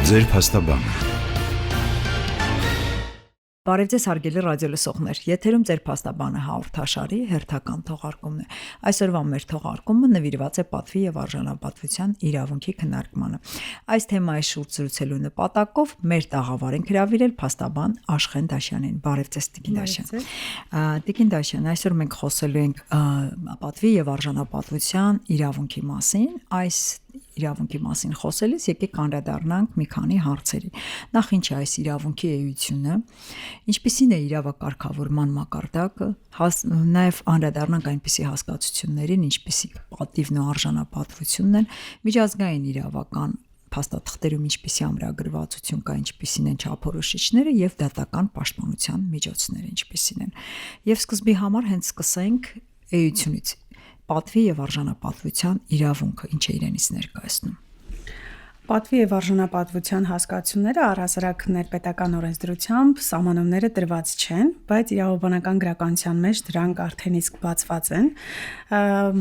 Ձեր փաստաբանը։ Բարև ձեզ հարգելի ռադիոլսողներ, եթերում ձեր փաստաբանը հաղորդաշարի հերթական թողարկումն է։ Այսօրվա մեր թողարկումը նվիրված է պատվի եւ արժանապատվության իրավունքի քննարկմանը։ Այս թեմայի շուրջ զրուցելու նպատակով մեր տաղավար ենք հրավիրել փաստաբան Աշխեն Դաշյանին։ Բարև ձեզ, Տիկին Դաշյան։ Տիկին Դաշյան, այսօր մենք խոսելու ենք պատվի եւ արժանապատվության իրավունքի մասին։ Այս իրավունքի մասին խոսելիս եկեք անդրադառնանք մի քանի հարցերի։ Նախ ինչ է այս իրավունքի էությունը, ինչպիսին է իրավակարգավորման մակարդակը, նաև անդրադառնանք այնպիսի հասկացություններին, ինչպիսի պատիվն ու արժանապատվությունն են, միջազգային իրավական փաստաթղթերում ինչպիսի ամրագրվածություն կա, ինչպիսին են չափորոշիչները եւ դատական պաշտպանության միջոցները ինչպիսին են։ Եվ սկզբի համար հենց սկսենք էությունից։ Պատվի եւ արժանապատվության իրավունքը ինչ է իրենից ներկայացնում։ Պատվի եւ արժանապատվության հասկացությունները առհասարակ ներպետական օրենսդրությամբ սահմանումները տրված չեն, բայց իրավաբանական գրականության մեջ դրանք արդեն իսկ բացված են։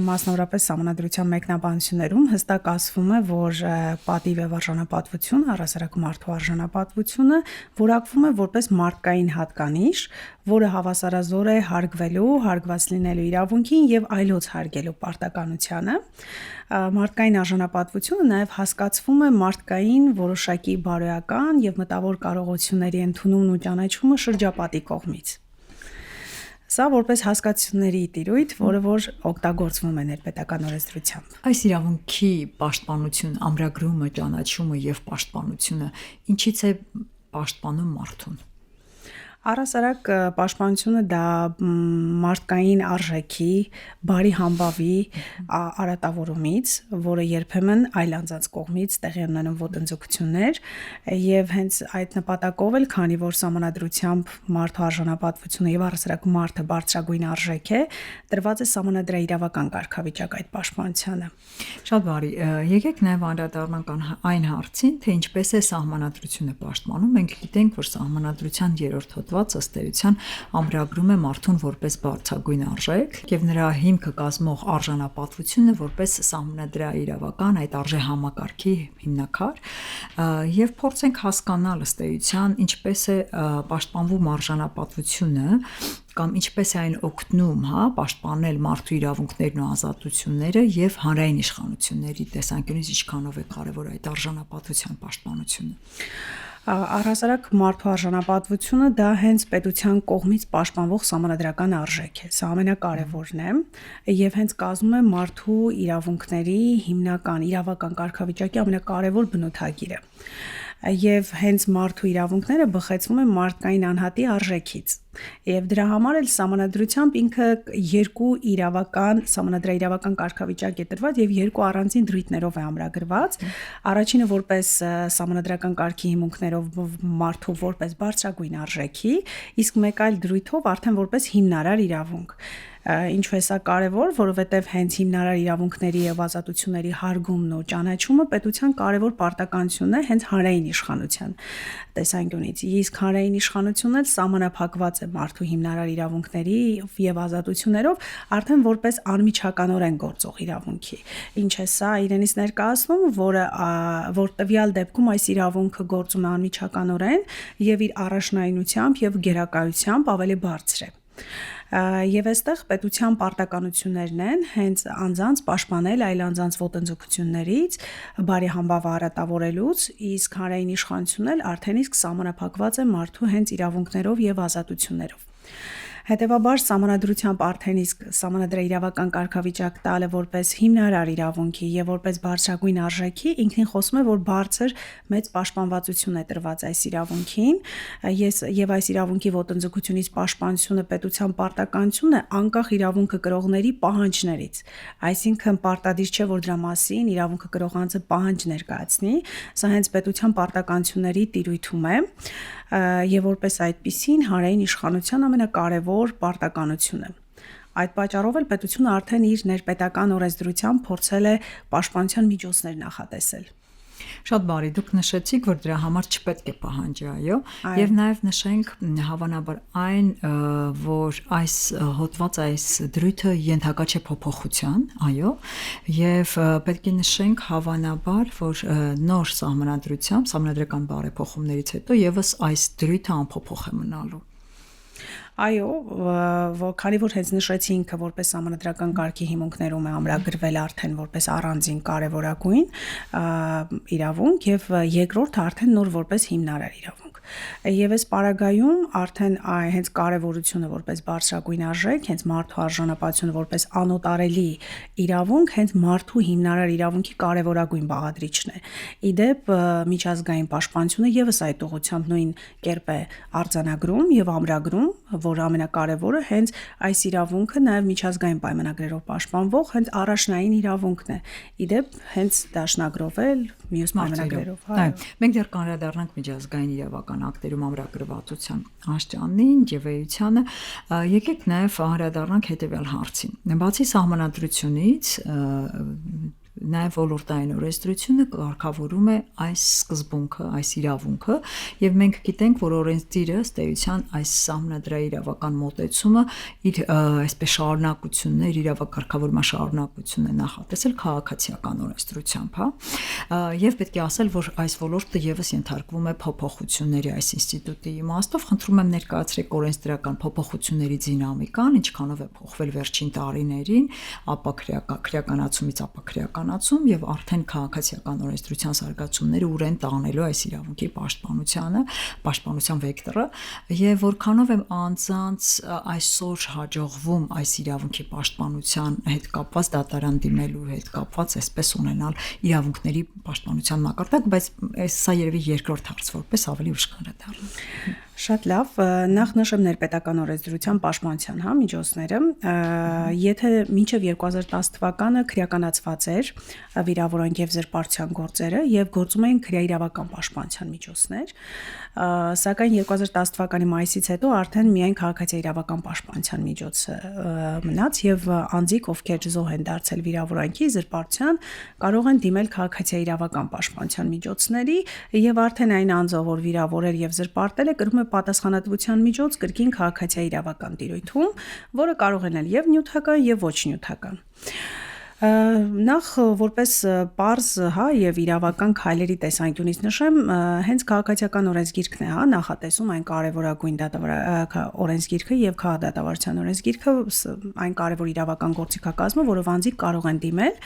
Մասնավորապես սահմանադրության մեկնաբանություններում հստակ ասվում է, որ պատիվ եւ արժանապատվությունը, առհասարակ մարդու արժանապատվությունը որակվում է որպես մարդկային հատկանիշ, որը հավասարազոր է հարգվելու, հարգված լինելու իրավունքին եւ այլոց հարգելու պարտականությանը։ Մարդկային արժանապատվությունը նաև հասկացվում է մարդկային որոշակի բարոյական եւ մտավոր կարողությունների ընդունումն ու ճանաչումը շրջապատի կողմից։ Սա որպես հասկացությունների տիրույթ, որը որ օգտագործվում է ներպետական օրենսդրությամբ։ Այս իրավունքի պաշտպանություն, ամրագրումը, ճանաչումը եւ պաշտպանությունը ինչից է պաշտպանում մարդուն։ Առհասարակ պաշտպանությունը դա մարդկային արժեքի, բարի համբավի արատավորումից, որը երբեմն այլ անձանց կողմից տեղի ունենում ոտնձգություններ, եւ հենց այդ նպատակով էլ, քանի որ սահմանադրությամբ մարդու արժանապատվությունը եւ առհասարակ մարդը բարձրագույն արժեք է, տրված է սահմանադրաիրավական կարգավիճակ այդ պաշտպանությանը։ Շատ բարի, եկեք նաև անդրադառնանք այն հարցին, թե ինչպես է սահմանադրությունը պաշտպանում։ Մենք գիտենք, որ սահմանադրության 3-րդ հոդվածը ըստ էության ամրագրում է մարդուն որպես բարձրագույն արժեք եւ նրա հիմքը կազմող արժանապատվությունը որպես սահմանադրաիրավական այդ արժեհամակարգի հիմնաքար եւ փորձենք հասկանալ ըստ էության ինչպես է պաշտպանվում արժանապատվությունը կամ ինչպես է այն օգնում, պաշտպանել մարդու իրավունքներն ու ազատությունները եւ հանրային իշխանությունների տեսանկյունից ինչքանով է կարեւոր այդ արժանապատվության պաշտպանությունը։ Առհասարակ մարդու արժանապատվությունը դա հենց պետության կողմից պաշտպանվող սահմանադրական արժեք է։ Սա ամենակարևորն է եւ հենց կազմում է մարդու իրավունքների հիմնական իրավական կարգավիճակի ամենակարևոր բնութագիրը։ Եվ հենց մարդու իրավունքները բխեցվում են մարդկային անհատի արժեքից։ Եվ դրա համար էլ սահմանադրությամբ ինքը երկու սահմանադրաիրավական կարգավիճակ է տրված եւ երկու առանձին դրույթներով է ամրագրված։ Առաջինը որպես սահմանադրական կարգի հիմունքներով մարդու որպես բարձրագույն արժեքի, իսկ մեկ այլ դրույթով արդեն որպես հիմնարար իրավունք։ Ինչու է սա կարևոր, որովհետև հենց հիմնարար իրավունքների եւ ազատությունների հարգումն ու ճանաչումը պետության կարևոր պարտականությունն է հենց հանրային իշխանության տեսանկյունից։ Իսկ հանրային իշխանությունն էլ սահմանափակված է մարդու հիմնարար իրավունքների եւ ազատություններով արդեն որպես անմիջականորեն գործող իրավունքի։ Ինչ է սա իրենից ներկայացնում, որ տվյալ դեպքում այս իրավունքը գործում է անմիջականորեն եւ իր առաջնայինությամբ եւ գերակայությամբ ավելի բարձր է։ Եվ այստեղ պետության պարտականություններն են հենց անձանց պաշտպանել այլ անձանց ոտնձգություններից, բարի համբավը արատավորելուց, իսկ հանրային իշխանությունն էլ արդեն իսկ սահմանափակված է մարդու հենց իրավունքներով եւ ազատություններով։ Հետևաբար սահմանադրությամբ արդեն իսկ սահմանադրաիրավական կարգավիճակ տալը որպես հիմնարար իրավունքի եւ որպես բարձրագույն արժեքի ինքնին խոսում է, որ բարձր մեծ պաշտպանվածություն է տրված այս իրավունքին, եւ այս իրավունքի ոտնձգությունից պաշտպանությունը պետության պարտականությունն է անկախ իրավունքը կրողների պահանջներից։ Այսինքն պարտադիր չէ, որ դրա մասին իրավունքը կրող անձը պահանջ ներկայացնի, սա հենց պետության պարտականությունների տիրույթում է եւ որպես այդպիսին հանրային իշխանության ամենակարևոր պարտականությունը։ Այդ պատճառով էլ պետությունը արդեն իր ներպետական օրենսդրությամբ փորձել է պաշտպանության միջոցներ նախատեսել։ Շատ բարի, դուք նշեցիք, որ դրա համար չպետք է պահանջի, այո, եւ նաեւ նշենք հավանաբար այն, որ այս հոդվածը, այս դրույթը ենթակա չէ փոփոխության, այո, եւ պետք է նշենք հավանաբար, որ նոր սահմանադրական բարեփոխումներից հետո եւս այս դրույթը անփոփոխ է մնալու։ Այո, քանի որ հենց նշեցի ինքը որպես համանդրական կարգի հիմունքներում է ամրագրվել արդեն որպես առանձին կարևորագույն իրավունք եւ երկրորդը արդեն նոր որպես հիմնարար իրավունք։ Եվ այս պարագայում արդեն հենց կարևորությունը որպես բարձրագույն արժեք, հենց մարդու արժանապատվությունը որպես անոտարելի իրավունք, հենց մարդու հիմնարար իրավունքի կարևորագույն բաղադրիչն է։ Իդեպ միջազգային պաշտպանությունը եւս այդ ուղղությամբ նույն կերպ է արձանագրում եւ ամրագրում, որ ամենակարևորը հենց այս իրավունքը նաև միջազգային պայմանագրերով պաշտպանվող հենց առաջնային իրավունքն է։ Իդեպ հենց դաշնագրով էլ մյուս պայմանագրերով։ Մենք դեռ կանդրադառնանք միջազգային իրավական ակտերում ամրագրվածության աշճանին եւ էությանը, եկեք նաև անդրադառնանք հետեւյալ հարցին։ Բացի սահմանադրությունից նաև ոլորտային օրենսդրությունը կարգավորում է այս սկզբունքը, այս իրավունքը, եւ մենք գիտենք, որ օրենսդիրը ըստ էության այս սահմանադրաիրավական մոտեցումը իր այսպես շարունակությունն է, իր իրավակարգավորման շարունակությունն է նախատեսել քաղաքացիական օրենսդրությամբ, հա, եւ պետք է ասել, որ այս ոլորտը եւս ենթարկվում է փոփոխությունների այս ինստիտուտի իմաստով։ Խնդրում եմ ներկայացրեք օրենսդրական փոփոխությունների դինամիկան, ինչքանով է փոխվել վերջին տարիներին, ապա քրեականացումից ապա քրեականացում եւ արդեն քաղաքացիական օրենսդրության զարգացումները ուր են տանելու այս իրավունքի պաշտպանության վեկտորը եւ որքանով է անձանց այսօր հաջողվում այս իրավունքի պաշտպանության հետ կապված դատարան դիմելու հետ կապված այսպես ունենալ իրավունքների պաշտպանության մակարդակ, բայց սա երևի երկրորդ հարց որպես ավելի ուշ կանդրադառնանք։ Շատ լավ, նախ նշեմ ներպետական օրենսդրության պաշտպանության միջոցները, եթե մինչև 2010 թվականը քրեականացված էր վիրավորանք եւ զրպարտության գործերը եւ գործում էին քրեաիրավական պաշտպանության միջոցներ, սակայն 2010 թվականի մայիսից հետո արդեն միայն քաղաքացիաիրավական պաշտպանության միջոցը մնաց եւ անձիկ, ովքեր զոհ են դարձել վիրավորանքի, զրպարտության, կարող են դիմել քաղաքացիաիրավական պաշտպանության միջոցների եւ արդեն այն անձը, որ վիրավորել եւ զրպարտել է, կրում է պատասխանատվության միջոց կրկին քաղաքացիաիրավական տիրույթում, որը կարող է լինել եւ նյութական եւ ոչ նյութական։ Նախ որպես պարզ, հա, եւ իրավական քայլերի տեսանկյունից նշեմ, հենց քաղաքացիական օրենսգիրքն է, հա, նախատեսում այն կարևորագույն օրենսգիրքը եւ քաղաքդատավարության օրենսգիրքը, այն կարևոր իրավական գործիքակազմը, որով անձիկ կարող են դիմել,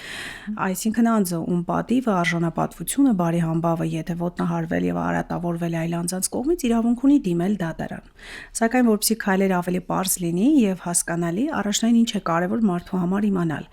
այսինքն անձը, ում պատիվը, արժանապատվությունը, բարի համբավը, եթե ոտնահարվել եւ արատավորվել այլ անձանց կողմից, իրավունք ունի դիմել դատարան։ Սակայն որպեսզի քայլերը ավելի պարզ լինի եւ հասկանալի, առաջնային ինչ է կարևոր մարդու համար իմանալ։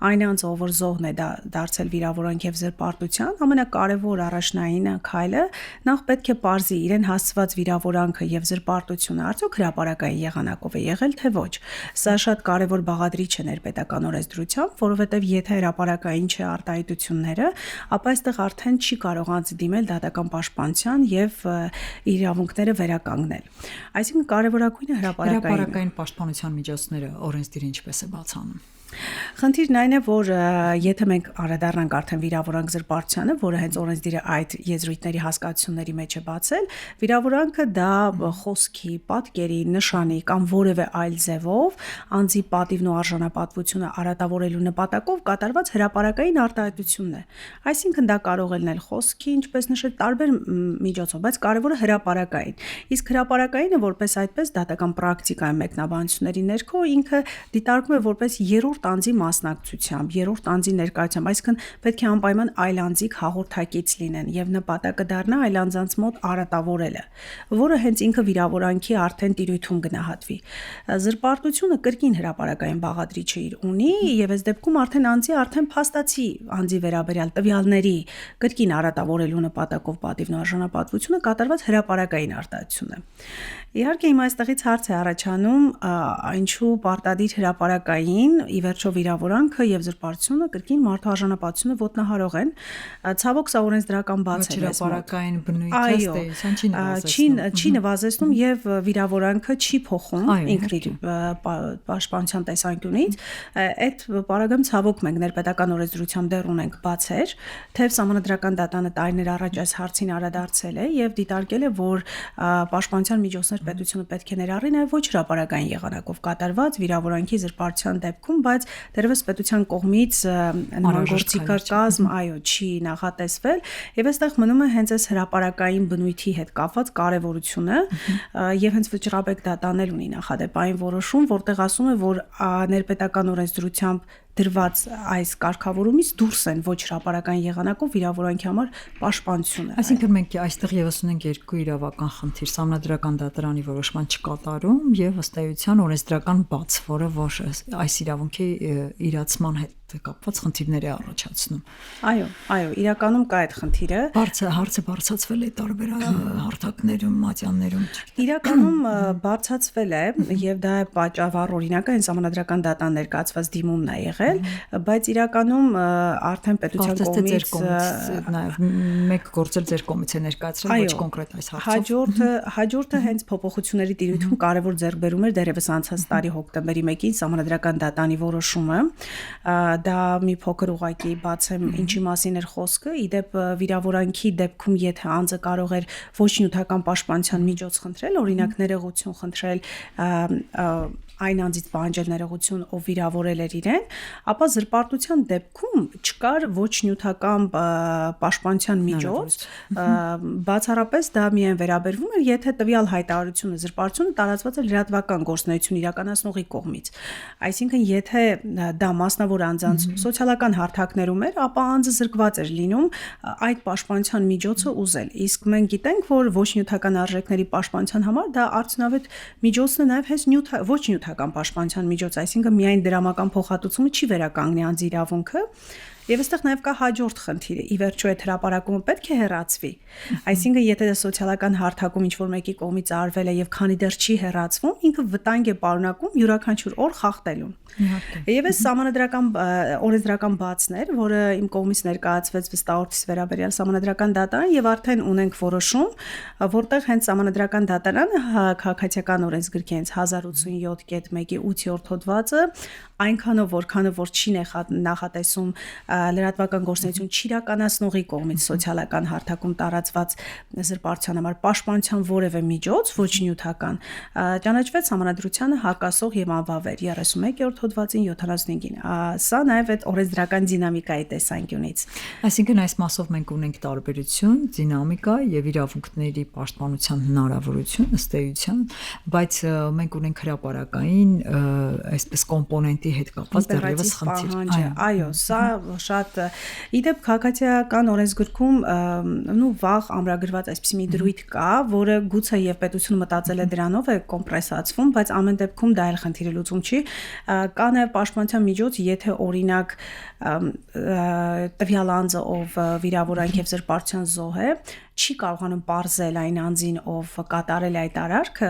Այն անձը, ով զոհն է դարձել վիրավորանք եւ զրպարտության, ամենակարևոր առաջնային քայլը նախ պետք է պարզի իրեն հասցված վիրավորանքը եւ զրպարտությունը արդյոք հրապարակային եղանակով է եղել թե ոչ։ Սա շատ կարևոր բաղադրիչ է ներպետական օրենսդրությամբ, որովհետեւ եթե հրապարակային չէ արտահայտությունները, ապա այստեղ արդեն չի կարող անձը դիմել դատական պաշտպանության եւ իրավունքները վերականգնել։ Այսինքն կարևորագույնը հրապարակային պաշտպանության միջոցները օրենսդիրը ինչպես է բացանում։ Խնդիրն այն է, որ եթե մենք անդրադառնանք արդեն վիրավորանք զրպարտությանը, որը հենց օրենսդիրը այդ եզրույթների հասկացությունների մեջ է բացել, վիրավորանքը դա խոսքի, պատկերի, նշանի կամ որևէ այլ ձևով անձի պատիվն ու արժանապատվությունը արատավորելու նպատակով կատարված հրապարակային արտահայտությունն է։ Այսինքն դա կարող է լինել խոսքի, ինչպես նշել, տարբեր միջոցով, բայց կարևորը հրապարակային։ Իսկ հրապարակայինը որպես այդպես դատական պրակտիկայում մեկնաբանությունների ներքո ինքը դիտարկվում է որպես երրորդ անձի մասնակցությամբ, երրորդ անձի ներկայությամբ, այսինքն պետք է անպայման այլ անձիկ հաղորդակից լինեն եւ նպատակը դառնա այլ անձանց մոտ արատավորելը, որը հենց ինքը վիրավորանքի արդեն տիրույթում գնահատվի։ Զրպարտությունը կրկին հրապարակային բաղադրիչը իր ունի եւ այս դեպքում արդեն անձի արդեն փաստացի անձի վերաբերյալ տվյալների կրկին արատավորելու նպատակով պատիվն ու արժանապատվությունը կատարված հրապարակային արտահայտություն է։ Իհարկե հիմա այստեղից հարց է առաջանում, ինչու պարտադիր հրապարակային ի վերջո վիրավորանքը եւ զրպարտությունը կրկին մարդու արժանապատվությունը ոտնահարող են։ Ցավոք սա օրենսդրական բաց է։ Հրապարակային բնույթը չի նվազեցնում եւ վիրավորանքը չի փոխում ինքն իր պաշտպանության տեսանկյունից։ Այդ պարագայում ցավոք մենք ներպետական օրենսդրությամբ դեռ ունենք բացեր, թեև Սահմանադրական դատարանը տարիներ առաջ այս հարցին անդրադարձել է եւ դիտարկել է, որ պաշտպանության միջոցներ պետությունը պետք է ներառի նաև ոչ հրապարակային եղանակով կատարված վիրավորանքի զրպարտության դեպքում, բայց դեռևս պետության կողմից նման գործիքակազմ չի նախատեսվել եւ այստեղ մնում է հենց այս հրապարակային բնույթի հետ կապված կարեւորությունը եւ հենց վճռաբեկ դատան էլ ունի նախադեպային որոշում, որտեղ ասում է, որ ներպետական օրենսդրությամբ դրված այս կարգավորումից դուրս են ոչ հրապարակային եղանակով վիրավորանքի համար պաշտպանությունը։ Այսինքն մենք այստեղ եւս ունենք երկու իրավական խնդիր՝ Սահմանադրական դատարանի որոշման չկատարում եւ ըստ էության օրենսդրական բաց, որը որ այս իրավունքի իրացման հետ կապված խնդիրներ է առաջացնում։ Այո, իրականում կա այդ խնդիրը։ Հարցը բարձրացվել է տարբեր հարթակներում, մատյաններում։ Իրականում բարձրացվել է եւ դա է պատճառ օրինակը հենց Սահմանադրական դատարան ներկայացված դիմումն է եղել, բայց իրականում արդեն պետության կողմից նաեւ մեկ գործել ձեր կողմից է ներկայացրել ոչ կոնկրետ այս հարցով։ Հաջորդը հենց փոփոխությունների տիրույթում կարևոր ձեռքբերում էր դեռևս անցած տարի հոկտեմբերի 1-ին Սահմանադրական դատարանի որոշումը։ Դա մի փոքր ուղակի բացեմ ինչի մասին էր խոսքը, իդեպ վիրավորանքի դեպքում եթե անձը կարող էր ոչ նյութական պաշտպանության միջոց խնդրել, օրինակ ներողություն խնդրել այն անձից պահանջել ներողություն, ով վիրավորել էր իրեն, ապա զրպարտության դեպքում չկար ոչ նյութական պաշտպանության միջոց, բացառապես դա միայն վերաբերվում էր, եթե տվյալ հայտարարությունը զրպարտությունը տարածված էր լրատվական գործունեություն իրականացնողի կողմից։ Այսինքն, եթե դա մասնավոր անձանց սոցիալական հարթակներում էր, ապա անձը զրկված էր լինում այդ պաշտպանության միջոցը ուզել։ Իսկ մենք գիտենք, որ ոչ նյութական արժեքների պաշտպանության համար դա արդյունավետ միջոցն է նաև հենց ոչ նյութական պաշտպանության միջոց, այսինքն միայն դրամական փոխհատուցումը չի վերականգնի անձի իրավունքը։ Եվ այստեղ նաև կա հաջորդ խնդիրը։ Ի վերջո այդ հրապարակումը պետք է հեռացվի։ Այսինքն, եթե դա սոցիալական հարթակում ինչ-որ մեկի կողմից արվել է եւ քանի դեռ չի հեռացվում, ինքը վտանգ է պարունակում յուրաքանչյուր օր խախտելուն։ Եվ այս Սահմանադրական օրենսդրական բացն էր, որը իմ կողմից ներկայացվեց վստահորդից վերաբերյալ Սահմանադրական դատարան եւ արդեն ունենք որոշում, որտեղ հենց Սահմանադրական դատարանը քաղաքացիական օրենսգրքի հենց 1087.1-ի 8-րդ հոդվածը այնքանով որքանով որ չի նախատեսում լրատվական գործունեություն չիրականացնողի կողմից սոցիալական հարթակում տարածված զրպարտության համար պաշտպանության որևէ միջոց ոչ նյութական ճանաչվեց համանadrությանը հակասող եւ անվավեր 31-րդ հոդվածին 75-ին։ Սա նաեւ այդ օրենսդրական դինամիկայի տեսանկյունից։ Այսինքն այս մասով մենք ունենք տարբերություն, դինամիկա եւ իրավունքների պաշտպանության հնարավորություն ըստ էության, բայց մենք ունենք հրապարակային այսպես կոմպոնենտի հետ կապված դեռևս խնդիր։ Այո, սա շատ իդեպ քաղաքացիական օրենսգրքում վաղ ամրագրված այսպիսի մի դրույթ կա, որը գուցե եւ պետությունը մտածել է դրանով է կոմպրեսացվում, բայց ամեն դեպքում դա էլ խնդիրը լուծում չի։ Կա նաեւ պաշտպանության միջոց, եթե օրինակ տվյալ անձը, ով վիրավորանք եւ զրպարտության զոհ է, չի կարողանում պարզել այն անձին, ով կատարել է այդ արարքը,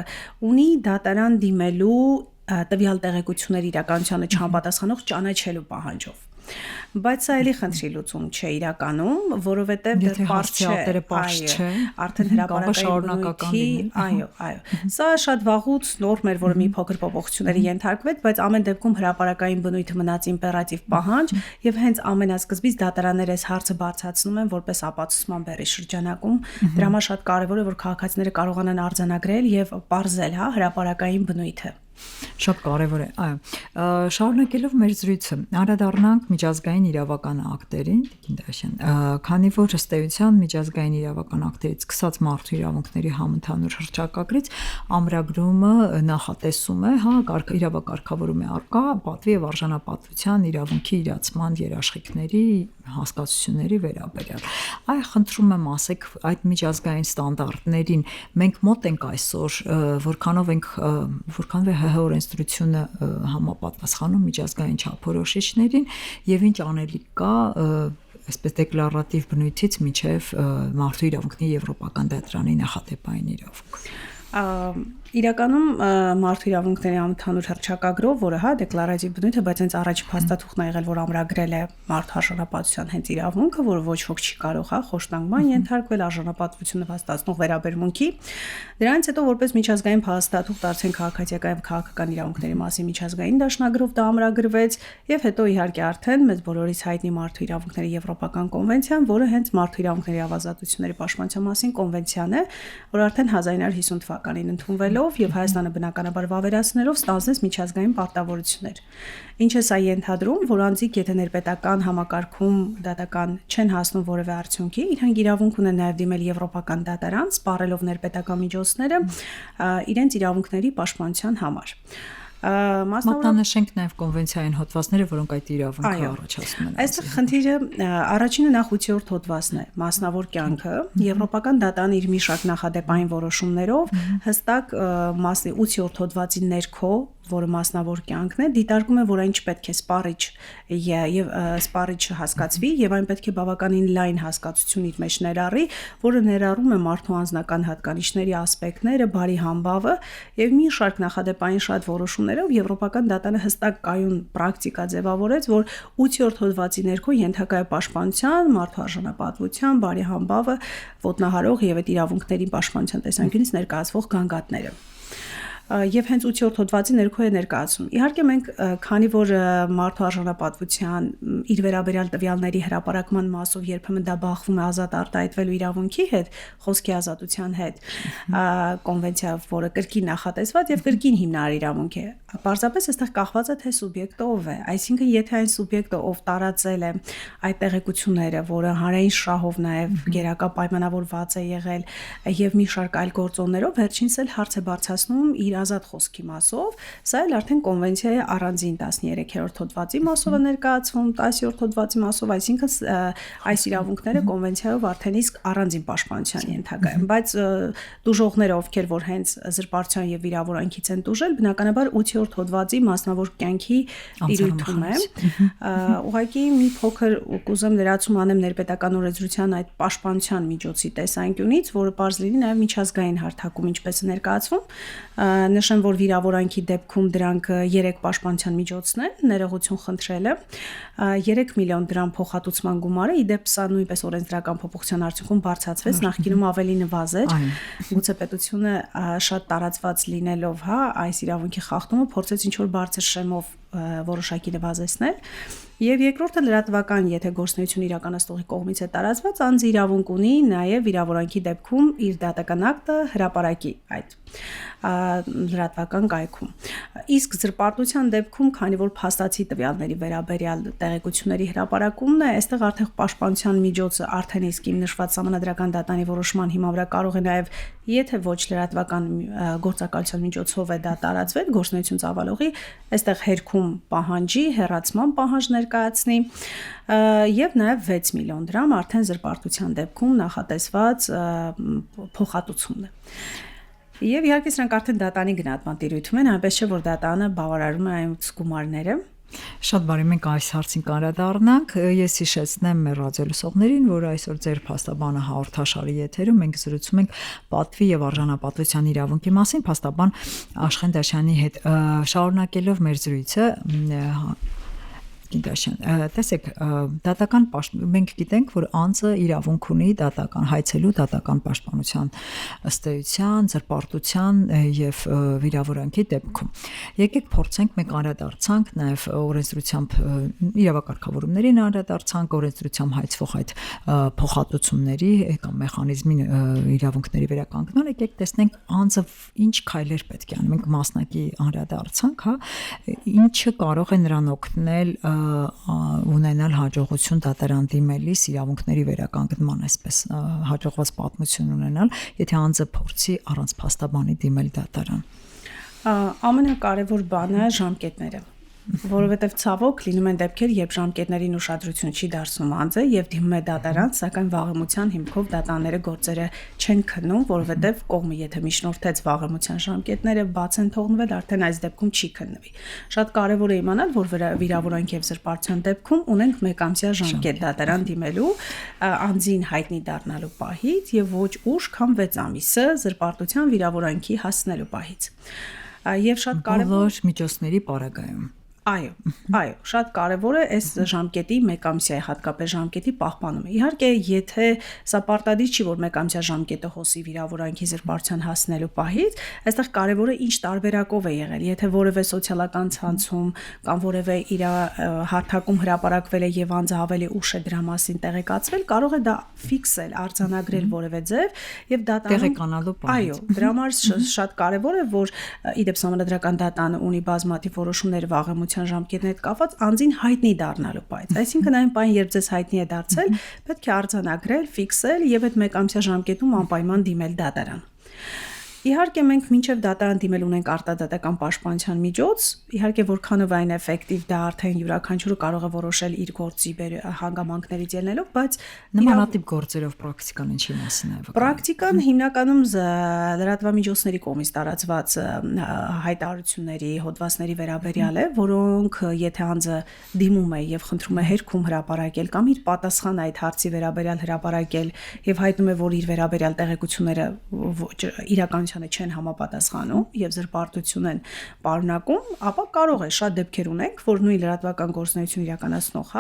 ունի դատարան դիմելու տվյալ տեղեկությունների իրականությանը չհամապատասխանող ճանաչելու պահանջով։ Բայց սա էլի խնդրի լուծում չէ իրականում, որովհետև դեռ պարզ չէ, արդեն հրապարակային այո։ Սա շատ վաղուց նորմ էր, որը մի փոքր փոփոխությունների ենթարկվեց, բայց ամեն դեպքում հրապարակային բնույթը մնաց իմպերատիվ պահանջ եւ հենց ամենասկզբից դատարանները այս հարցը բարձրացնում են որպես ապացուցման բեռի շրջանակում։ Դրա համար շատ կարեւոր է, որ քաղաքացիները կարողանան արձանագրել եւ պարզել հրապարակային բնույթը։ Շատ կարևոր է, այո։ Շարունակելով մեր զրույցը, անդրադառնանք միջազգային իրավական ակտերին, Տիկին Դաշյան, քանի որ ըստ էության միջազգային իրավական ակտերից սկսած մարդու իրավունքների համընդհանուր հռչակագրից ամրագրումը նախատեսում է, իրավակարգավորում է առկա պատվի եւ արժանապատվության իրավունքի իրացման երաշխիքների հասկացությունների վերաբերյալ։ Այ խնդրում եմ ասեք այդ միջազգային ստանդարտներին մենք մոտ ենք այսօր, որքանով օրենսդրությունը համապատասխանում միջազգային չափորոշիչներին եւ ինչ անելիք կա այսպես դեկլարատիվ բնույթից մինչեւ մարդու իրավունքների եվրոպական դատարանի նախադեպային իրավունք։ Իրականում մարդու իրավունքների ամենաթանուր հռչակագրով, որը դեկլարատիվ բնույթ է, բայց հենց առաջի փաստաթուղթն ա եղել, որ ամրագրել է մարդու արժանապատվության հենց իրավունքը, որը ոչ ոք չի կարող խոշտանգման ենթարկվել արժանապատվությունը հաստատող վերաբերմունքի։ Դրանից հետո որպես միջազգային փաստաթուղթ արդեն քաղաքացիական եւ քաղաքական իրավունքների մասին միջազգային դաշնագրով դա ամրագրվեց, եւ հետո իհարկե արդեն մեզ բոլորիս հայտնի մարդու իրավունքների եվրոպական կոնվենցիան, որը հենց մարդու իրավունքների ավազատությունների պաշտպանության մասին կոնվենցիան է, որ արդեն 1950 թվականին ընդունվել եւ Հայաստանը բնականաբար վավերացնելով ստանձնեց միջազգային պարտավորություններ։ Ինչ է սա ենթադրում, որ անձիկ եթե ներպետական համակարգում դատական չեն հասնում որևէ արդյունքի, իրենք իրավունք ունեն նաև դիմել եվրոպական դատարան, սպառելով ներպետական միջոցները իրենց իրավունքների պաշտպանության համար։ Մատնանշենք նաև կոնվենցիային հոդվածները, որոնք այդ իրավունքը առաջացնում են։ Այստեղ խնդիրը առաջինը նախ 8-րդ հոդվածն է, մասնավոր կյանքը, Եվրոպական դատարանը իր մի շարք նախադեպային որոշումներով հստակ 8-րդ հոդվածի ներքո, որը մասնավոր կյանքն է, դիտարկում է, որ այն չպետք է սպառիչ եւ սպառիչ հասկացվի եւ այն պետք է բավականին լայն հասկացություն իր մեջ ներառի, որը ներառում է մարդու անձնական հատկանիշների ասպեկտները, բարի համբավը եւ մի շարք նախադեպային շատ որոշումներով Եվրոպական դատարանը հստակ կայուն պրակտիկա ձևավորեց, որ 8-րդ հոդվածի ներքո ենթակա է պաշտպանության, մարդու արժանապատվության, բարի համբավը ոտնահարող եւ այդ իրավունքների պաշտպանության տեսանկյունից ներկայացվող գանգատները։ Եվ հենց 8-րդ հոդվածի ներքո է ներկայացում։ Իհարկե մենք քանի որ մարդու արժանապատվության իր վերաբերյալ տվյալների հրապարակման մասով երբեմն դա բախվում է ազատ արտահայտվելու իրավունքի հետ, խոսքի ազատության հետ, կոնվենցիայով, որը կրկին նախատեսված եւ կրկին հիմնարար իրավունք է, պարզապես այստեղ կախված է թե սուբյեկտը ով է, այսինքն եթե այն սուբյեկտը ով տարածել է այդ տեղեկությունները, որը հանրային շահով նաեւ գերակա պայմանավորված է եղել եւ մի շարք այլ գործոններով, վերջինս էլ հարց է բարձրացնում իր ազատ խոսքի մասով, սա էլ արդեն կոնվենցիայի առանձին 13-րդ հոդվածի մասով է ներկայացվում, 10-րդ հոդվածի մասով, այսինքն այս իրավունքները կոնվենցիայով արդեն իսկ առանձին պաշտպանության ենթակա են, բայց դուժողները, ովքեր որ հենց զրպարտության եւ վիրավորանքից են դուժել, բնականաբար 8-րդ հոդվածի մասնավոր կյանքի տիրույթում է։ Ուղղակի մի փոքր կուզեմ լրացում անեմ ներպետական օրենսդրության այդ պաշտպանության միջոցի տեսանկյունից, որը բարձ լինի նաեւ միջազգային հարթակում ինչպես է ներկայացվում, նշեմ, որ վիրավորանքի դեպքում դրանք 3 պաշտպանության միջոցն են, ներողություն խնդրելը, 3 միլիոն դրամ փոխհատուցման գումարը, իդեպ սա նույնպես օրենսդրական փոփոխության արդյունքում բարձրացվեց, նախկինում ավելի նվազ էր, գուցե պետությունը շատ տարածված լինելով, այս իրավունքի խախտումը փորձեց ինչ-որ բարձր շեմով որոշակի նվազեցնել, եւ երկրորդը լրատվական, եթե գործունեություն իրականացնողի կողմից է տարածված, անձը իրավունք ունի նաեւ վիրավորանքի դեպքում իր դատական ակտը հրապարակի այդ լրատվական կայքում։ Իսկ զրպարտության դեպքում, քանի որ փաստացի տվյալների վերաբերյալ տեղեկությունների հրապարակումն է, այստեղ արդեն պաշտպանության միջոցը արդեն իսկ իմ նշված համանդրական դատանի որոշման հիման վրա կարող է նաեւ, եթե ոչ լրատվական գործակալության միջոցով է դա տարածվել, գործունեություն ծավալողի, այստեղ հերքում պահանջի, հեռացման պահանջ ներկայացնի եւ նաեւ 6 միլիոն դրամ արդեն զրպարտության դեպքում նախատեսված փոխհատուցումն է։ Եվ իհարկե սրանք արդեն դատանի գնահատման տիրույթում են, այնպես չէ որ դատանը բավարարում է այս գումարները։ Շատ բարի, մենք այս հարցին կանդրադառնանք։ Ես հիշեցնեմ մեր ռադիոլսողներին, որ այսօր ձեր փաստաբանը հաղորդաշարի եթերում մենք զրուցում ենք պատվի եւ արժանապատվության իրավունքի մասին փաստաբան Աշխեն Դաշյանի հետ, շարունակելով մեր զրույցը տեսեք, դատական մենք գիտենք, որ անձը իրավունք ունի դատական հայցելու դատական պաշտպանության ըստեյության, զրպարտության եւ վիրավորանքի դեպքում։ Եկեք փորձենք մենք անդրադարձանք նաեւ օրենսդրությամբ իրավակարգավորումներին անդրադարձանք, օրենսդրությամբ հայցվող այդ փոխհատուցումների կամ մեխանիզմի իրավունքների վերականգնման, եկեք տեսնենք անձը ինչ քայլեր պետք է անի։ Մենք մասնակի անդրադարձանք, ինչը կարող է նրան օգնել ունենալ հաջողություն դատարան դիմելիս իրավունքների վերականգնման, այսպես հաջողված պատմություն ունենալ, եթե անձը փորձի առանց փաստաբանի դիմել դատարան։ Ամենակարևոր բանը ժամկետները։ Որովհետև ցավոք լինում են դեպքեր, երբ ժամկետներին ուշադրություն չի դարձնում անձը եւ դիմում է դատարան, սակայն վաղեմության հիմքով դատանները գործերը չեն քննում, որովհետև կողմը եթե միջնորդեց վաղեմության ժամկետները բաց են թողնվել, արդեն այս դեպքում չի քննվի։ Շատ կարեւոր է իմանալ, որ վիրավորանք եւ զրպարտության դեպքում ունենք մեկամսյա ժամկետ դատարան դիմելու անձին հայտնի դառնալու պահից եւ ոչ ուշ, քան 6 ամիսը զրպարտության վիրավորանքի հասնելու պահից։ Եվ շատ կարեւոր բոլոր միջոցների պարագայում։ Այո, շատ կարևոր է այս ժամկետի մեկամսյայի հատկապես ժամկետի պահպանումը։ Իհարկե, եթե սա պարտադիր չի, որ մեկամսյա ժամկետը հոսի վիրավորանքի զրպարտության հասնելու պահից, այստեղ կարևորը ինչ տարբերակով է եղել։ Եթե որևէ սոցիալական ցանցում կամ որևէ իր հարթակում հրապարակվել է եւ անձը ավելի ուշ է դրա մասին տեղեկացվել, կարող է դա ֆիքսել, արձանագրել որևէ ձև եւ դատարանում տեղեկանալու պահից։ Այո, դրա համար շատ կարևոր է, որ իդեպ Սահմանադրական դատանը ունի բազմաթիվ որոշումներ վաղեմության ժամկետն հետ կապված անձին հայտնի դառնալու պահից։ Այսինքն այն պահին, երբ ձեզ հայտնի է դարձել, պետք է արձանագրել, ֆիքսել եւ այդ մեկամսյա ժամկետում անպայման դիմել դատարան։ Իհարկե մենք մինչև դատարան դիմել ունենք արտադատական պաշտպանության միջոց, իհարկե որքանով այն էֆեկտիվ դա արդեն յուրաքանչյուրը կարող է որոշել իր գործի հանգամանքներից ելնելով, բայց նմանատիպ գործերով պրակտիկան ինչի մասին է։ Պրակտիկան հիմնականում լրատվամիջոցների կողմից տարածված հայտարարությունների, հոդվածների վերաբերյալ է, որոնք եթե անձը դիմում է եւ խնդրում է հերքում հրապարակել կամ իր պատասխանը այդ հարցի վերաբերյալ հրապարակել եւ հայտնում է, որ իր վերաբերյալ տեղեկությունները իրականությանը չեն համապատասխանում եւ զրպարտություն են պարունակում, ապա կարող է շատ դեպքեր ունենք, որ նույն լրատվական գործունեություն իրականացնող,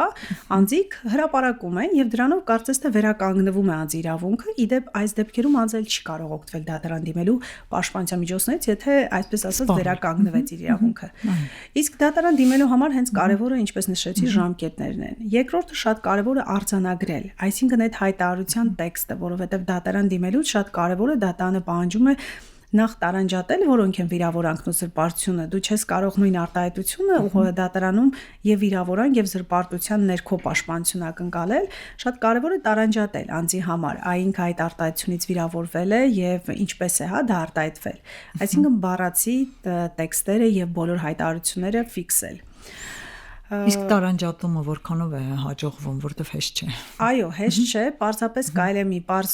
անձիկ հրապարակում են եւ դրանով կարծես թե վերականգնվում է անձի իրավունքը, իդեպ այս դեպքերում անձը չի կարող օգտվել դատարան դիմելու պաշտպանության միջոցներից, եթե այսպես ասած վերականգնվեց իր իրավունքը։ Իսկ դատարան դիմելու համար հենց կարևորը, ինչպես նշեցի, ժամկետներն են։ Երկրորդը շատ կարևոր է արձանագրել, այսինքն այդ հայտարարության տեքստը, որովհետեւ դատարան դիմելուց շատ կարևոր է դատանը պահանջում է նախ տարանջատել, որոնք են վիրավորանքն ու զրպարտությունը, դու չես կարող նույն արտահայտությունը դատարանում եւ վիրավորանք եւ զրպարտության ներքո պաշտպանություն ակնկալել, շատ կարեւոր է տարանջատել անձի համար, այնք այդ արտահայտությունից վիրավորվել է եւ ինչպես է դա արտահայտվել։ Այսինքն բառացի տեքստերը եւ բոլոր հայտարարությունները ֆիքսել։ Իսկ տարանջատումը որքանով է հաջողվում, որտեվ հեշտ չէ։ Այո, հեշտ չէ, պարզապես կարելի է մի պարզ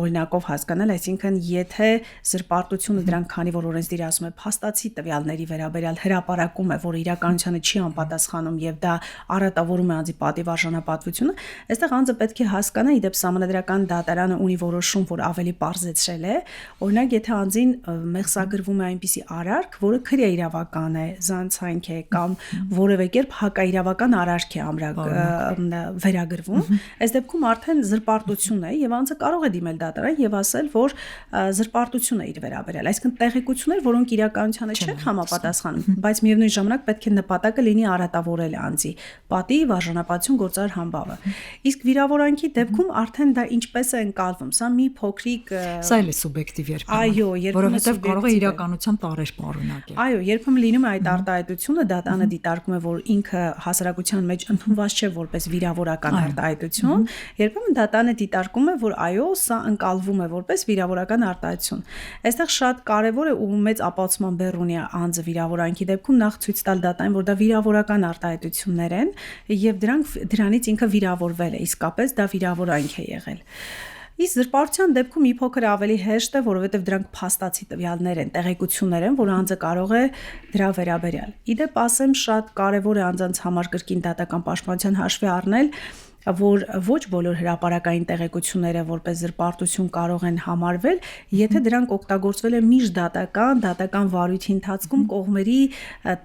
օրինակով հասկանալ, այսինքն եթե զրպարտությունը դրանք քանի որ օրենսդիրը ասում է փաստացի տվյալների վերաբերյալ հրապարակում է, որ իրականությանը չի անպատասխանում եւ դա առատավորում է անձի պատիվ արժանապատվությունը, այստեղ անձը պետք է հասկանա, իդեպ Սահմանադրական դատարանը ունի որոշում, որ ավելի պարզեցրել է, օրինակ եթե անձին մեղսագրվում է այնպիսի արարք, որը քրեաիրավական է, զանցանք է կամ որևէ կերպ հակաիրավական արարք է վերագրվում, այս դեպքում արդեն զրպարտություն է եւ անձը կարող է դիմել դատարան եւ ասել, որ զրպարտություն է իր վերաբերյալ, այսինքն տեղեկություններ, որոնք իրականությանը չեն համապատասխանում, բայց միևնույն ժամանակ պետք է նպատակը լինի արատավորել անձի պատիվ, արժանապատվություն, գործար համբավը։ Իսկ վիրավորանքի դեպքում արդեն դա ինչպես է ընկալվում, սա մի փոքրիկ Սա էլ է սուբյեկտիվ երբեմն։ Այո, որովհետեւ կարող է իրականության տարեր պարունակել։ Այո, երբեմն լինում է այդ արտահայտությունը դատանը դիտարկում է, որ ինքը հասարակության մեջ ընդունված չէ որպես վիրավորական արտահայտություն, երբեմն դատանը դիտարկում է, որ այո, սա ընկալվում է որպես վիրավորական արտահայտություն։ Այստեղ շատ կարևոր է ու մեծ ապացուցման բեռ ունի անձը վիրավորանքի դեպքում նախ ցույց տալ դատային, որ դա վիրավորական արտահայտություններ են եւ դրանից ինքը վիրավորվել է, իսկապես դա վիրավորանք է եղել։ Իսկ զրպարտության դեպքում մի փոքր ավելի հեշտ է, որովհետև դրանք փաստացի տվյալներ են, տեղեկություններ են, որ անձը կարող է դրա վերաբերյալ։ Իդեպ ասեմ, շատ կարևոր է անձանց համար կրկին դատական պաշտպանության հաշվի առնել, որ ոչ բոլոր հրապարակային տեղեկությունները որպես զրպարտություն կարող են համարվել, եթե դրանք օգտագործվել են միշտ դատական վարույթի ընթացքում կողմերի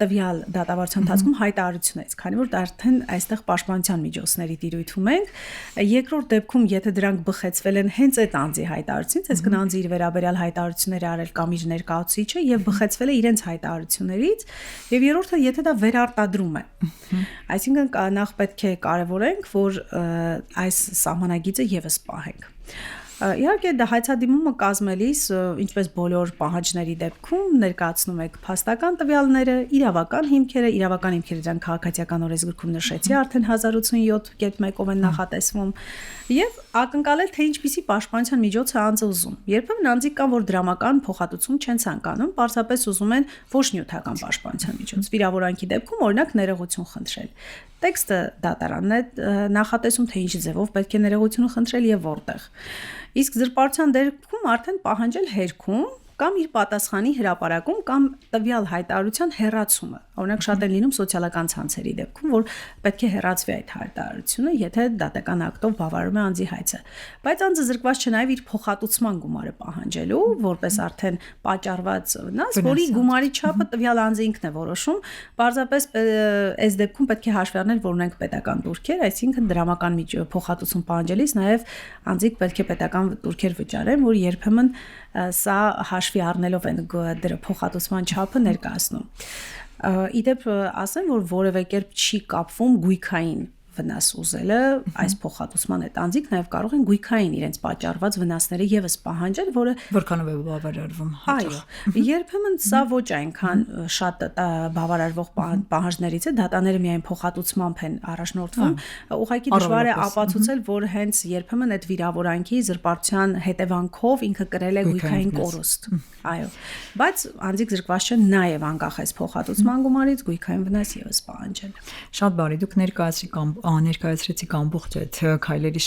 տվյալ դատավարության ընթացքում հայտարարություններից, քանի որ արդեն այստեղ պաշտպանության միջոցների տիրույթում ենք։ Երկրորդ դեպքում, եթե դրանք բխեցվել են հենց այդ անձի հայտարարությունից, այսինքն անձի իր վերաբերյալ հայտարարություններ արել կամ իր ներկայացուցիչը եւ բխեցվել է իրենց հայտարարություններից, եւ երրորդը, եթե դա վերարտադրում է։ Այսինքն նախ պետք է կարևորենք, որ այս սահմանագիծը եւս պահենք։ Իհարկե դա հայցադիմումը կազմելիս ինչպես բոլոր պահանջների դեպքում ներկայացնում եք փաստական տվյալները, իրավական հիմքերը դրանք քաղաքացիական օրենսգրքում նշեցի արդեն 1087.1-ով են նախատեսվում եւ ակնկալել թե ինչպիսի պաշտպանության միջոց է անձը ուզում։ Երբեմն անձիկ կան, որ դրամական փոխհատուցում չեն ցանկանում, պարզապես ուզում են ոչ նյութական պաշտպանության միջոց։ Վիրավորանքի դեպքում օրինակ ներողություն խնդրել։ Տեքստը դատարանն է նախատեսում թե ինչ ձևով պետք է ներողությունը խնդրել եւ որտեղ։ Իսկ զրպարտության դեպքում արդեն պահանջել հերքում կամ իր պատասխանի հրապարակում կամ տվյալ հայտարարության հեռացումը։ Օրինակ շատ են լինում սոցիալական ցանցերի դեպքում, որ պետք է հեռացվի այդ հայտարարությունը, եթե դատական ակտով բավարարում է անձի հայցը։ Բայց անձը զրկված չէ նաև իր փոխհատուցման գումարը պահանջելու, որպես արդեն պատճառված վնաս, որի գումարի չափը տվյալ անձը ինքն է որոշում։ Պարզապես այս դեպքում պետք է հաշվի առնել, որ ունենք պետական տուրքեր, այսինքն դրամական փոխհատուցում պահանջելիս նաև անձիկ պետք է պետական տուրքեր վճարեն, որ երբեմն սա հաշվի առնելով են դրա փոխհատուցման չափը ներկայացնում։ Իդեպ ասեմ, որ որևէ կերպ չի կապվում գույքային վնաս ուզելը այս փոխհատուցման հետ անձիկ նաև կարող են գույքային իրենց պատճառված վնասները եւս պահանջել, որը որքանով է բավարարվում այո, երբեմն սա ոչ այնքան շատ բավարարվող պահանջներից է, դատաները միայն փոխհատուցմամբ են առաջնորդվում, ուղղակի դժվար է ապացուցել, որ հենց երբեմն այդ վիրավորանքի զրպարտության հետևանքով ինքը կրել է գույքային կորուստ։ Այո, բայց անձիկ զրկված չեն նաև անկախ այս փոխհատուցման գումարից գույքային վնաս եւս պահանջել։ Շատ բարի, դուք ներկայացրեցիք ամբողջ այդ քայլերի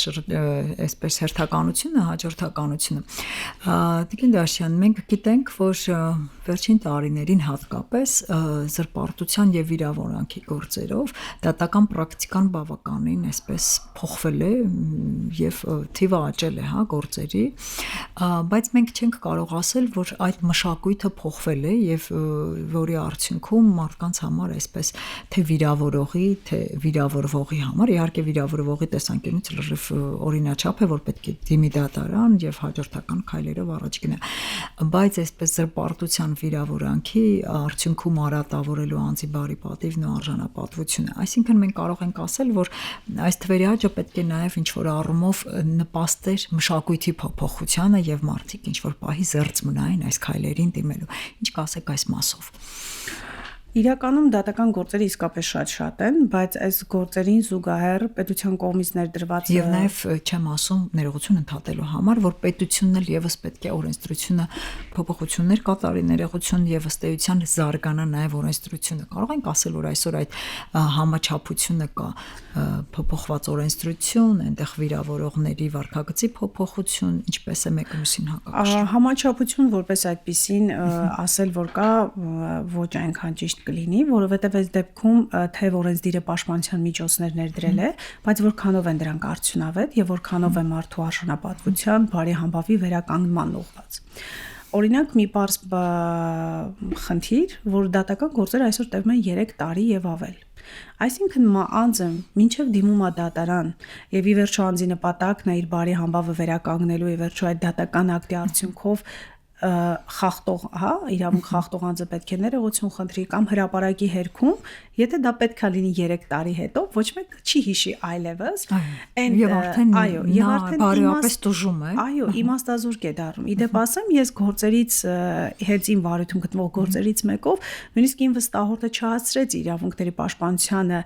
այսպես հերթականությունը, հաջորդականությունը։ Տիկին Դաշյան, մենք գիտենք, որ վերջին տարիներին հատկապես զրպարտության եւ վիրավորանքի գործերով դատական պրակտիկան բավականին այսպես փոխվել է եւ թիվը աճել է, հա, գործերի, բայց մենք չենք կարող ասել, որ այդ մշակույթը փոխվել է եւ որի արդյունքում մարդկանց համար այսպես թե վիրավորողի, թե վիրավորվողի համար, իհարկե վիրավորվողի տեսանկյունից լրիվ օրինաչափ է, որ պետք է դիմի դատարան եւ հաջորդական քայլերով առաջ գնա, բայց այսպես զրպարտության վիրավորանքի արդյունքում արատավորելու անձի բարի պատիվն ու արժանապատվությունը, այսինքն մենք կարող ենք ասել, որ այս թվերի աճը պետք է նաեւ ինչ որ առումով նպաստեր մշակույթի փոփոխությանը եւ մարդիկ ինչ որ պահի զերծ մնային այս քայլերին դիմելու։ Ինչ կասեք այս մասով։ Իրականում դատական գործերը իսկապես շատ են, բայց այս գործերին զուգահեռ պետության կողմից ներդրված եւ նաեւ չեմ ասում ներողություն ընդհատելու համար, որ պետությունն էլ եւս պետք է օրենսդրությունը փոփոխություններ կատարի, ներողություն եւ ըստ էության զարգանա նաեւ օրենսդրությունը։ Կարող ենք ասել, որ այսօր այդ համաչափությունը կա, փոփոխված օրենսդրություն, այնտեղ վիրավորողների վարքագծի փոփոխություն, ինչպես է մեկը մյուսին հակակշռում։ Համաչափություն որպես այդպիսին ասել, որ կա ոչ այնքան ճիշտ կլինի, որովհետև այս դեպքում թե օրենսդիրը պաշտպանության միջոցներ ներդրել է, բայց որքանով են դրանք արդյունավետ եւ որքանով է մարդու արժանապատվության, բարի համբավի վերականգնման ուղղված։ Օրինակ մի պարզ խնդիր, որ դատական գործերը այսօր տևում են 3 տարի եւ ավել։ Այսինքն անձը մինչև դիմում է դատարան եւ ի վերջո անձի նպատակն է իր բարի համբավը վերականգնելու, ի վերջո այդ դատական ակտի արդյունքով խախտող, հա, իրավունք խախտող անձը պետք է ներողություն խնդրի կամ հրապարակի հերքում, եթե դա պետք է լինի 3 տարի հետո, ոչ մեկ չի հիշի այլևս, եւ արդեն այո, եւ արդեն բարեապես տուժում է։ Այո, իմաստազուրկ է դառնում։ Իդեպ ասեմ, ես գործերից հենց իմ վարույթում գտնվող գործերից մեկով նույնիսկ իմ վստահորդը չհասցրեց իրավունքների պաշտպանությանը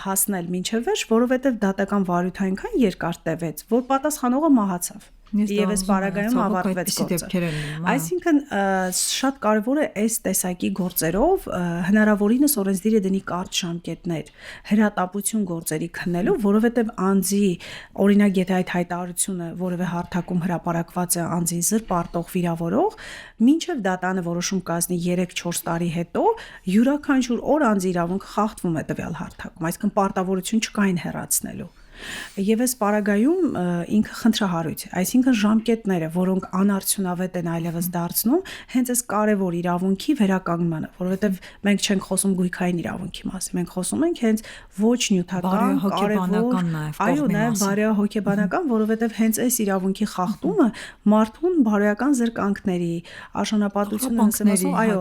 հասնել մինչև վերջ, որովհետեւ դատական վարույթը այնքան երկար տևեց, որ պատասխանողը մահացավ։ Եվ այս բարագայում ավարտվեց գործը։ Այսինքն շատ կարևոր է այս տեսակի գործերով հնարավորինս օրենսդիրը դնի կարճ ժամկետներ հրատապություն գործերի քննելու, որովհետև անձի օրինակ եթե այդ հայտարարությունը որևէ հարթակում հրապարակված է անձին զրպարտող վիրավորող, մինչև դատանը որոշում կազմի 3-4 տարի հետո յուրաքանչյուր օր անձի իրավունքը խախտվում է տվյալ հարթակում, այսինքն պարտավորություն չկա այն հեռացնելու։ Եվ այս պարագայում ինքը խնդրահարույց է, այսինքն ժամկետները, որոնք անարդյունավետ են այլևս դարձնում, հենց այս կարևոր իրավունքի վերականգնմանը, որովհետև մենք չենք խոսում գույքային իրավունքի մասին, մենք խոսում ենք հենց ոչ նյութական, կարևոր, այո, նաև բարոյահոգեբանական, որովհետև հենց այս իրավունքի խախտումը մարդուն բարոյական զրկանքների, արժանապատվության, այո,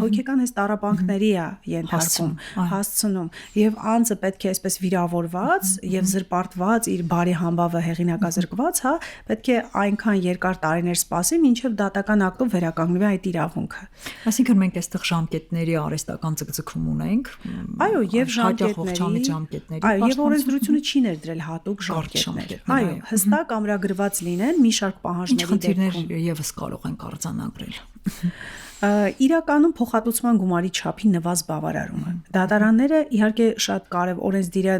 հոգեկան հենց տառապանքների է ենթարկում, հասցնում, եւ անձը պետք է այսպես վիրավորված եւ զրպարտված, իր բարի համբավը հեղինակազրկված, հա, պետք է այնքան երկար տարիներ սպասի, մինչև դատական ակտով վերականգնվի այդ իրավունքը։ Այսինքն մենք այստեղ ժամկետների արհեստական ցկցկում ունենք։ Այո, եւ ժամկետների, այո, եւ օրենսդրությունը չի ներդրել հատուկ ժամկետներ։ Այո, հստակ ամրագրված լինեն մի շարք պահանջների դեպքում եւս կարող են արձանագրել։ Իրականում փոխհատուցման գումարի չափի նվազ բավարարումը։ Դատարանները իհարկե շատ կարևոր օրենսդիրը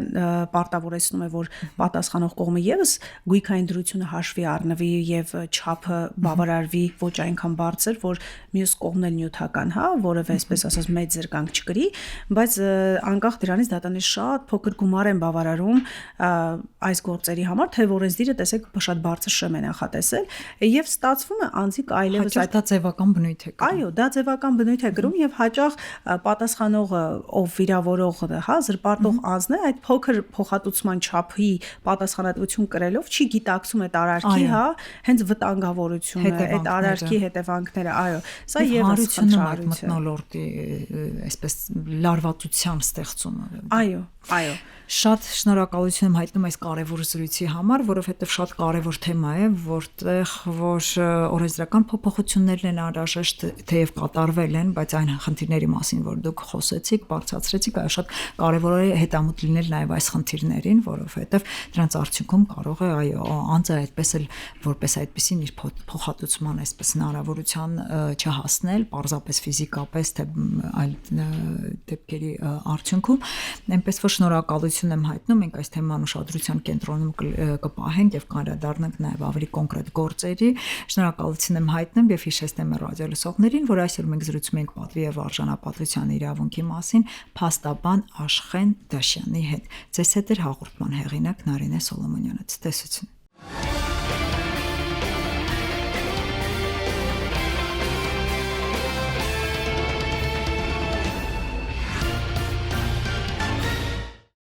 պարտավորեցնում է, որ պատասխանող կողմը եւս գույքային դրությունը հաշվի առնվի եւ չափը բավարարվի ոչ այնքան բարձր, որ մյուս կողմն էլ նյութական, հա, որևէ այսպես ասած մեծ զրկանք չկրի, բայց անկախ դրանից դատարանները շատ փոքր գումար են բավարարում այս գործերի համար, թե օրենսդիրը տեսեք շատ բարձր շեմ է նախատեսել եւ ստացվում է անձիկ այլևս այդ ձևական բնույթ է։ Այո, դա ձևական բնույթ է կրում եւ հաճախ պատասխանողը, ով վիրավորողը, հա, զրպարտող անձն է, այդ փոքր փոխհատուցման չափի պատասխանատվություն կրելով չի գիտակցում այդ արարքի, հա, հենց վտանգավորությունը, այդ արարքի հետևանքները, այո, սա եւս խնդրություն է մթնոլորտի, այսպես լարվածության ստեղծումը։ Այո։ Շատ շնորհակալություն եմ հայտնում այս կարևոր զրույցի համար, որովհետև շատ կարևոր թեմա է, որտեղ որ օրենսդրական փոփոխություններն են անհրաժեշտ, թեև կատարվել են, բայց այն խնդիրների մասին, որ դուք խոսեցիք, բարձրացրեցիք, այո, շատ կարևոր է հետամուտ լինել նաև այս խնդիրներին, որովհետև դրանց արդյունքում կարող է, այո, անձը այդպես էլ որպես այդպեսին իր փոխհատուցման այսպես հնարավորության չհասնել, պարզապես ֆիզիկապես, թե այլ դեպքերի արդյունքում, այնպես որ շնորհակալություն եմ հայտնում, մենք այս թեման ուշադրության կենտրոնում կպահենք եւ կանդրադառնանք նաեւ ավելի կոնկրետ գործերի։ Շնորհակալություն եմ հայտնում եւ հիշեցնեմ ռադիո լսողներին, որ այսօր մենք զրուցում ենք պատվի եւ արժանապատվության իրավունքի մասին փաստաբան Աշխեն Դաշյանի հետ։ Ձեզ հետ էր հաղորդման հեղինակ Նարինե Սոլոմոնյանը։ Ցտեսություն։